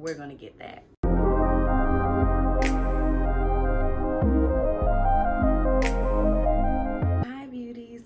we're gonna get that.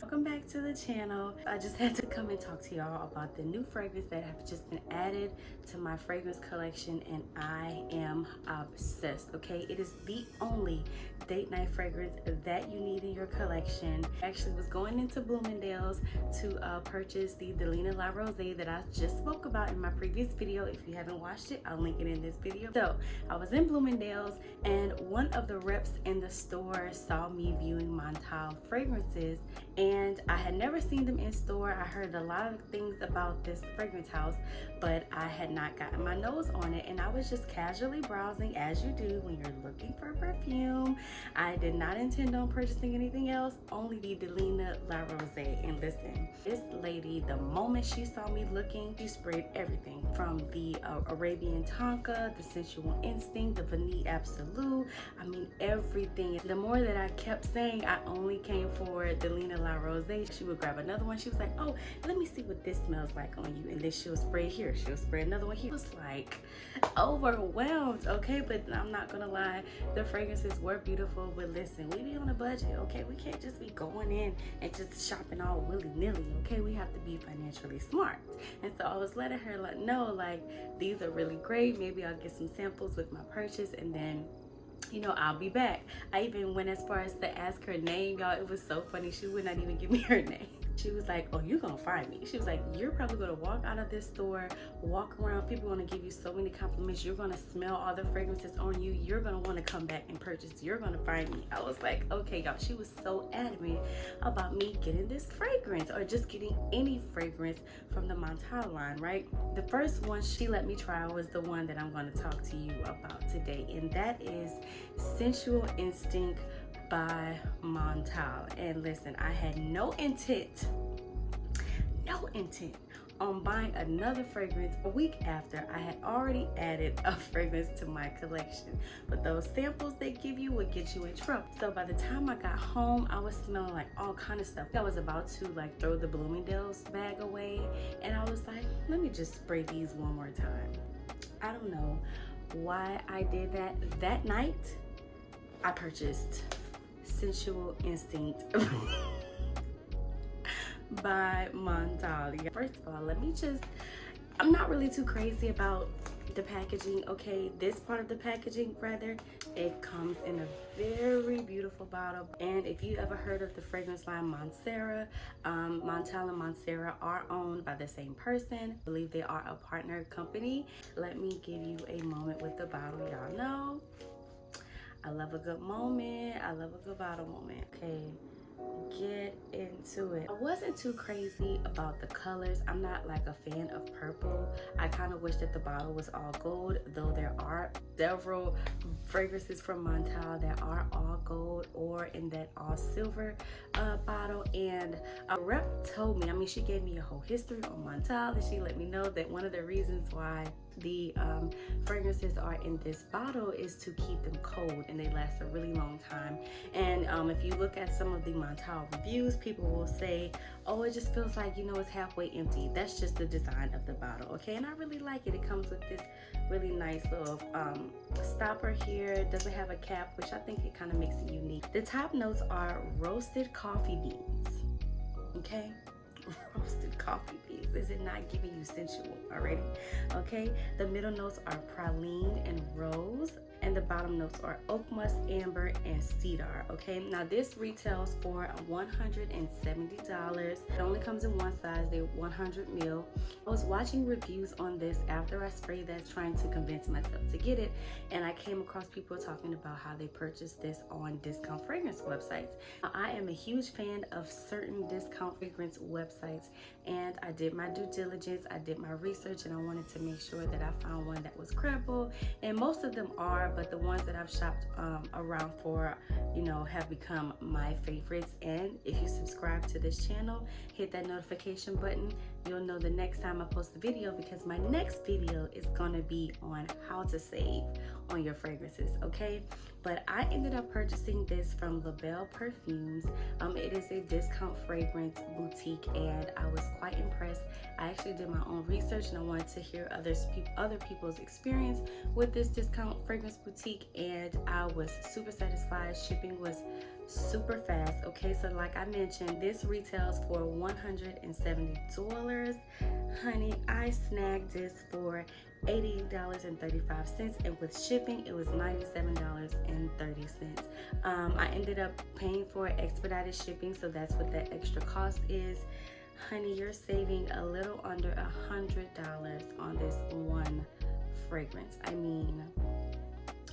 Welcome back to the channel. I just had to come and talk to y'all about the new fragrance that have just been added to my fragrance collection, and I am obsessed. Okay, it is the only date night fragrance that you need in your collection. I actually was going into Bloomingdale's to purchase the Delina La Rose that I just spoke about in my previous video. If you haven't watched it, I'll link it in this video. So I was in Bloomingdale's, and one of the reps in the store saw me viewing Montale fragrances, and I had never seen them in store. I heard a lot of things about this fragrance house, but I had not gotten my nose on it, and I was just casually browsing, as you do when you're looking for perfume. I did not intend on purchasing anything else, only the Delina La Rose. And listen, this lady, the moment she saw me looking, she sprayed everything from the Arabian Tonka, the Sensual Instinct, the Vanille Absolute. I mean, everything. The more that I kept saying I only came for Delina La Rose, she would grab another one. She was like, oh, let me see what this smells like on you. And then she'll spray here. She'll spray another one here. I was like overwhelmed, okay? But I'm not gonna lie, the fragrances were beautiful. But listen, we be on a budget, okay? We can't just be going in and just shopping all willy-nilly, okay? We have to be financially smart. And so I was letting her know, like, these are really great. Maybe I'll get some samples with my purchase, and then, you know, I'll be back. I even went as far as to ask her name, y'all. It was so funny. She would not even give me her name. She was like, oh, you're gonna find me. She was like, you're probably gonna walk out of this store, walk around, people are gonna give you so many compliments, you're gonna smell all the fragrances on you, you're gonna want to come back and purchase, you're gonna find me. I was like, okay, y'all. She was so adamant about me getting this fragrance, or just getting any fragrance from the Montale line, right? The first one she let me try was the one that I'm going to talk to you about today, and that is Sensual Instinct by Montale. And listen, I had no intent on buying another fragrance a week after I had already added a fragrance to my collection. But those samples they give you would get you in trouble. So by the time I got home, I was smelling like all kind of stuff. I was about to like throw the Bloomingdale's bag away, and I was like, let me just spray these one more time. I don't know why I did that. That night, I purchased Sensual Instinct by Montale. First of all, I'm not really too crazy about the packaging, okay? This part of the packaging, rather, it comes in a very beautiful bottle. And if you ever heard of the fragrance line Montale and Montserrat are owned by the same person. I believe they are a partner company. Let me give you a moment with the bottle. Y'all know I love a good moment. I love a good bottle moment. Okay, get into it. I wasn't too crazy about the colors. I'm not like a fan of purple. I kind of wish that the bottle was all gold, though there are several fragrances from Montale that are all gold or in that all silver bottle. And a rep told me, I mean, she gave me a whole history on Montale, and she let me know that one of the reasons why the fragrances are in this bottle is to keep them cold, and they last a really long time. And if you look at some of the Montale reviews, people will say, oh, it just feels like, you know, it's halfway empty. That's just the design of the bottle, okay? And I really like it. It comes with this really nice little stopper here. It doesn't have a cap, which I think it kind of makes it unique. The top notes are roasted coffee beans, okay? Roasted coffee beans. Is it not giving you sensual already? Okay, the middle notes are praline and rose, and the bottom notes are oak musk, amber, and cedar. Okay, now this retails for $170. It only comes in one size, the 100 ml. I was watching reviews on this after I sprayed that, trying to convince myself to get it, and I came across people talking about how they purchased this on discount fragrance websites. Now, I am a huge fan of certain discount fragrance websites, and I did my due diligence, I did my research, and I wanted to make sure that I found one that was credible, and most of them are, but the ones that I've shopped around for, you know, have become my favorites. And if you subscribe to this channel, hit that notification button, you'll know the next time I post a video, because my next video is gonna be on how to save on your fragrances, okay? But I ended up purchasing this from LaBelle Perfumes. It is a discount fragrance boutique, and I was quite impressed. I actually did my own research, and I wanted to hear other people's experience with this discount fragrance boutique, and I was super satisfied. Shipping was super fast. Okay, so like I mentioned, this retails for $170. Honey, I snagged this for $88.35, and with shipping it was $97.30. I ended up paying for expedited shipping, so that's what that extra cost is. Honey, you're saving a little under $100 on this one fragrance. I mean,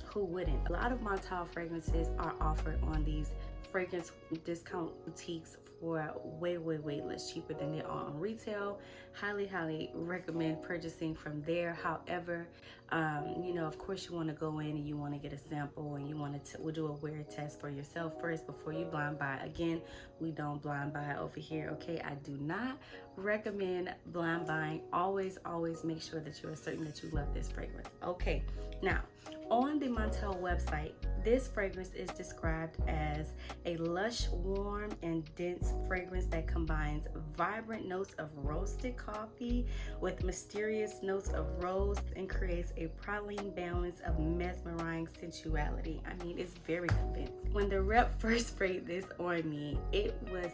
who wouldn't? A lot of Montale fragrances are offered on these fragrance discount boutiques for way less cheaper than they are on retail. Highly recommend purchasing from there. However, you know, of course you want to go in and you want to get a sample, and you want to we'll do a wear test for yourself first before you blind buy. Again, we don't blind buy over here, okay? I do not recommend blind buying. Always make sure that you are certain that you love this fragrance. Okay, now on the Montale website, this fragrance is described as a lush, warm, and dense fragrance that combines vibrant notes of roasted coffee with mysterious notes of rose and creates a praline balance of mesmerizing sensuality. I mean, it's very convincing. When the rep first sprayed this on me, it was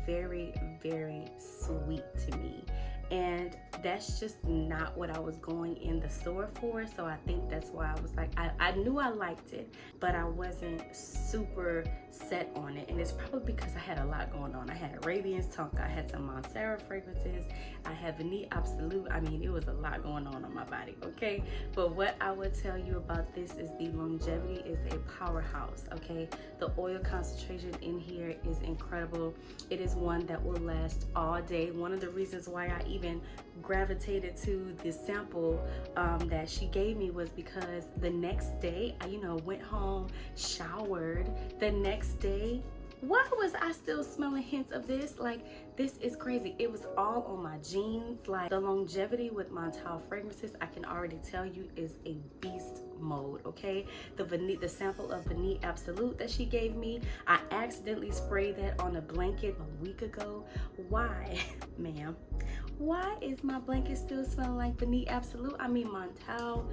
very sweet to me. And that's just not what I was going in the store for. So I think that's why I was like, I knew I liked it, but I wasn't super set on it. And it's probably because I had a lot going on. I had Arabian Tonka, I had some Montale fragrances, I had Vanille Absolute. I mean, it was a lot going on my body, okay? But what I would tell you about this is the longevity is a powerhouse, okay? The oil concentration in here is incredible. It is one that will last all day. One of the reasons why I even gravitated to the sample that she gave me was because the next day I went home, showered. The next day, why was I still smelling hints of this? Like, this is crazy. It was all on my jeans. Like, the longevity with Montale fragrances, I can already tell you, is a beast mode, okay? The sample of Vanille Absolute that she gave me, I accidentally sprayed that on a blanket a week ago. Why, ma'am? Why is my blanket still smelling like Vanille Absolute? I mean, Montale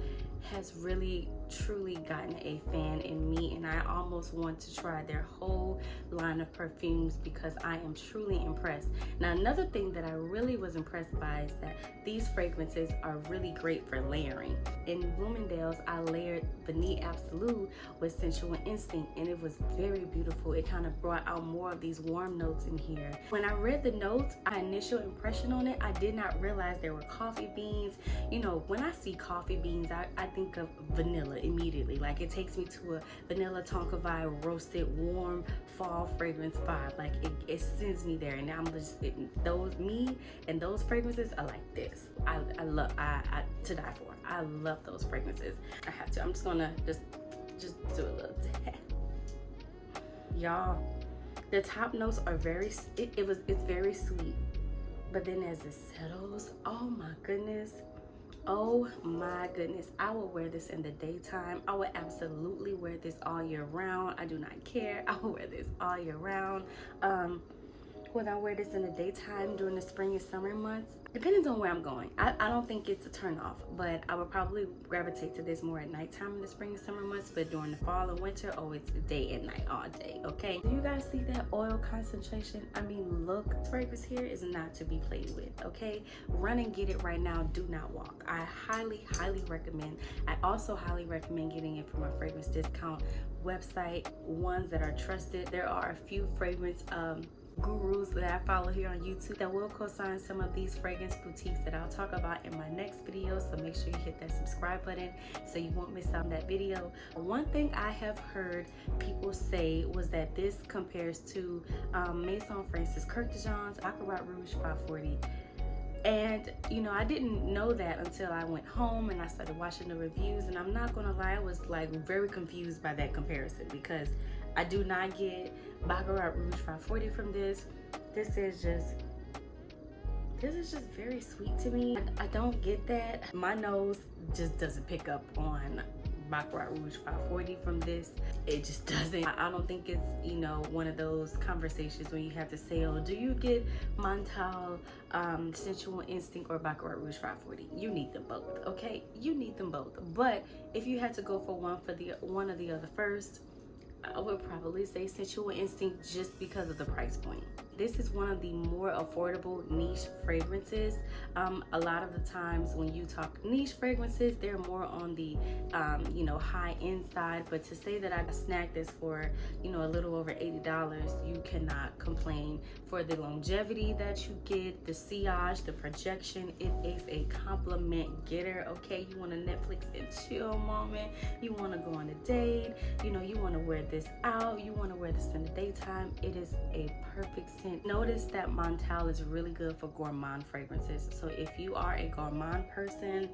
has really truly gotten a fan in me, and I almost want to try their whole line of perfumes because I am truly impressed. Now, another thing that I really was impressed by is that these fragrances are really great for layering. In Bloomingdale's, I layered Vanille Absolute with Sensual Instinct, and it was very beautiful. It kind of brought out more of these warm notes in here. When I read the notes, my initial impression on it, I did not realize there were coffee beans. You know, when I see coffee beans, I think of vanilla immediately. Like, it takes me to a vanilla Tonka vibe, roasted, warm fall fragrance vibe. Like, it sends me there, and I'm just those fragrances are like this. I love to die for. I love those fragrances. I have to. I'm just gonna just do a little tap. Y'all, the top notes are it's very sweet, but then as it settles, oh my goodness, I will wear this in the daytime. I would absolutely wear this all year round. I do not care. I will wear this all year round. Would I wear this in the daytime during the spring and summer months? Depends on where I'm going. I don't think it's a turn off, but I would probably gravitate to this more at nighttime in the spring and summer months. But during the fall and winter, oh, it's day and night all day, okay? Do you guys see that oil concentration? I mean, look, fragrance here is not to be played with, okay? Run and get it right now. Do not walk. I highly recommend. I also highly recommend getting it from a fragrance discount website, ones that are trusted. There are a few fragrance gurus that I follow here on YouTube that will co-sign some of these fragrance boutiques that I'll talk about in my next video, so make sure you hit that subscribe button so you won't miss out on that video. One thing I have heard people say was that this compares to Maison Francis Kurkdjian's Baccarat Rouge 540. And I didn't know that until I went home and I started watching the reviews, and I'm not gonna lie, I was like very confused by that comparison because I do not get Baccarat Rouge 540 from this. This is just This is just very sweet to me. I don't get that. My nose just doesn't pick up on Baccarat Rouge 540 from this. It just doesn't. I don't think it's, you know, one of those conversations when you have to say, oh, do you get Montale Sensual Instinct or Baccarat Rouge 540? You need them both, okay? You need them both. But if you had to go for one or the other first, I would probably say Sensual Instinct just because of the price point. This is one of the more affordable niche fragrances. A lot of the times when you talk niche fragrances, they're more on the you know, high end side. But to say that I snagged this for, you know, a little over $80, you cannot complain. For the longevity that you get, the sillage, the projection, it is a compliment getter. Okay, you want a Netflix and chill moment, you want to go on a date, you know, you want to wear this out, you want to wear this in the daytime. It is a perfect scent. Notice that Montale is really good for gourmand fragrances. So if you are a gourmand person,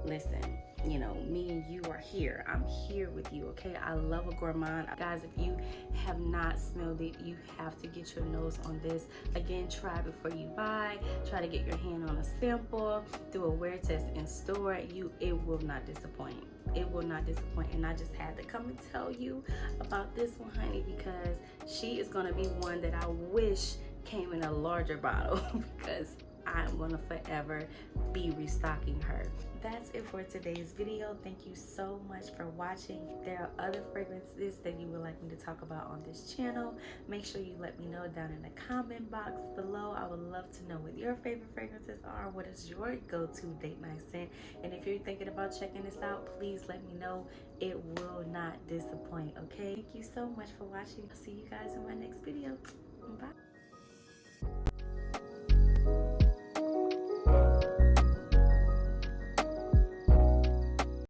listen, you know, me and you are here. I'm here with you, okay? I love a gourmand. Guys, if you have not smelled it, you have to get your nose on this. Again, try before you buy. Try to get your hand on a sample. Do a wear test in store. It will not disappoint. It will not disappoint. And I just had to come and tell you about this one, honey, because she is going to be one that I wish came in a larger bottle because I'm gonna forever be restocking her. That's it for today's video. Thank you so much for watching. If there are other fragrances that you would like me to talk about on this channel, make sure you let me know down in the comment box below. I would love to know what your favorite fragrances are. What is your go-to date night scent? And if you're thinking about checking this out, please let me know. It will not disappoint, okay? Thank you so much for watching. I'll see you guys in my next video. Bye.